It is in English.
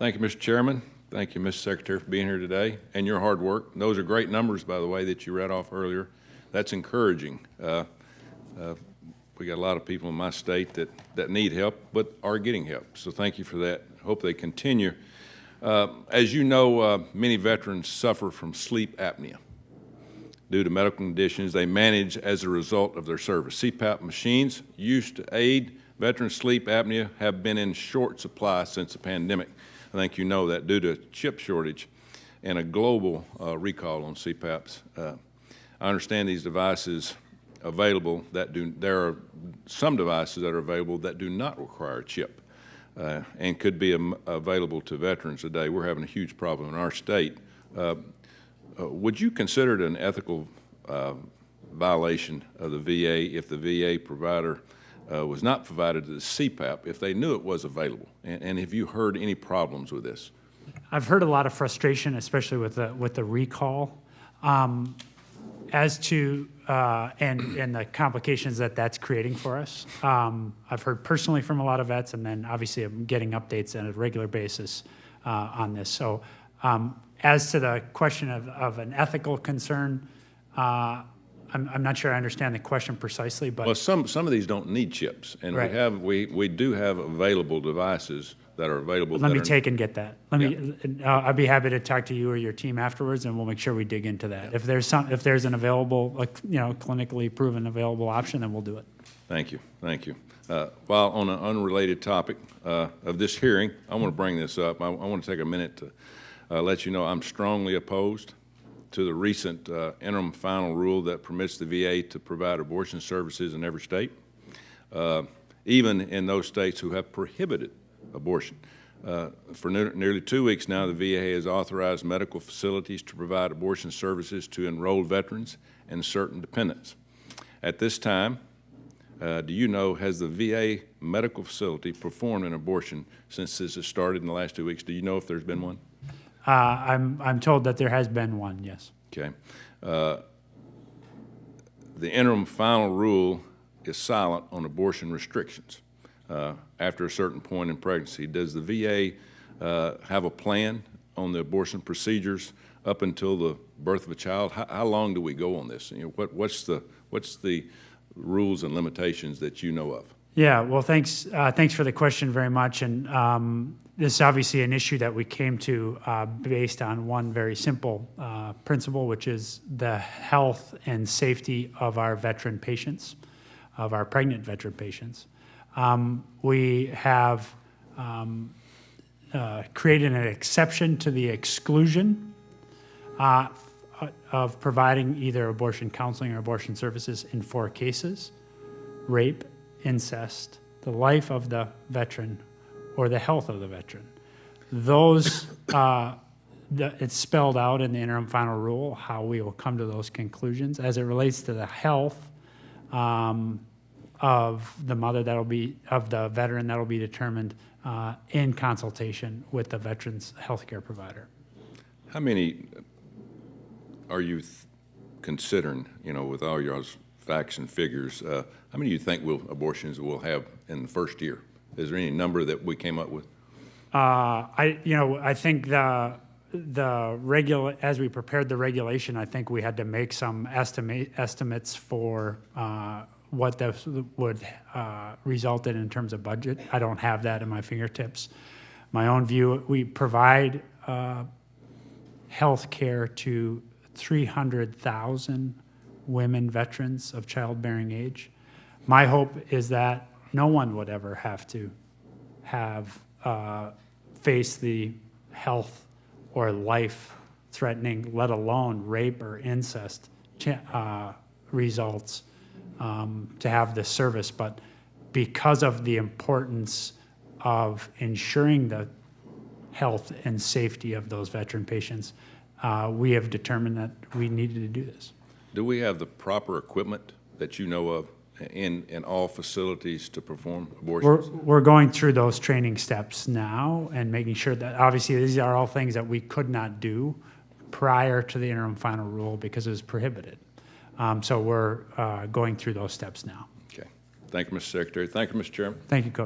Thank you, Mr. Chairman. Thank you, Mr. Secretary, for being here today and your hard work. Those are great numbers, by the way, that you read off earlier. That's encouraging. We got a lot of people in my state that need help but are getting help, so thank you for that. Hope they continue. As you know, many veterans suffer from sleep apnea due to medical conditions they manage as a result of their service. CPAP machines used to aid veterans' sleep apnea have been in short supply since the pandemic. I think you know that due to chip shortage and a global recall on CPAPs. I understand these devices available that there are some devices that are available that do not require a chip and could be available to veterans today. We're having a huge problem in our state. Would you consider it an ethical violation of the VA if the VA provider was not provided the CPAP if they knew it was available? And have you heard any problems with this? I've heard a lot of frustration, especially with the recall, as to and the complications that's creating for us. I've heard personally from a lot of vets, and then obviously I'm getting updates on a regular basis on this. So as to the question of an ethical concern, I'm not sure I understand the question precisely, but well, some of these don't need chips, and right. we do have available devices that are available. Let me take and get that. I'd be happy to talk to you or your team afterwards, and we'll make sure we dig into that. Yeah. If there's an available, clinically proven available option, then we'll do it. Thank you, thank you. While on an unrelated topic of this hearing, I want to bring this up. I want to take a minute to let you know I'm strongly opposed to the recent interim final rule that permits the VA to provide abortion services in every state, even in those states who have prohibited abortion. For nearly 2 weeks now, the VA has authorized medical facilities to provide abortion services to enrolled veterans and certain dependents. At this time, do you know, has the VA medical facility performed an abortion since this has started in the last 2 weeks? Do you know if there's been one? I'm told that there has been one, yes. Okay. The interim final rule is silent on abortion restrictions after a certain point in pregnancy. Does the VA have a plan on the abortion procedures up until the birth of a child? How long do we go on this? What's the rules and limitations that you know of? Yeah, well, thanks for the question very much. And this is obviously an issue that we came to based on one very simple principle, which is the health and safety of our veteran patients, of our pregnant veteran patients. We have created an exception to the exclusion of providing either abortion counseling or abortion services in 4 cases: rape, incest, the life of the veteran, or the health of the veteran. Those, it's spelled out in the interim final rule how we will come to those conclusions. As it relates to the health of the mother of the veteran, that'll be determined in consultation with the veteran's healthcare provider. How many are you considering, with all your facts and figures, how many do you think abortions will have in the first year? Is there any number that we came up with? I think as we prepared the regulation, I think we had to make some estimates for what this would result in terms of budget. I don't have that in my fingertips. My own view, we provide health care to 300,000 women veterans of childbearing age. My hope is that no one would ever have to face the health or life-threatening, let alone rape or incest results to have this service. But because of the importance of ensuring the health and safety of those veteran patients, we have determined that we needed to do this. Do we have the proper equipment that you know of in all facilities to perform abortions? We're going through those training steps now and making sure that, obviously, these are all things that we could not do prior to the interim final rule because it was prohibited. So we're going through those steps now. Okay. Thank you, Mr. Secretary. Thank you, Mr. Chairman. Thank you, Coach.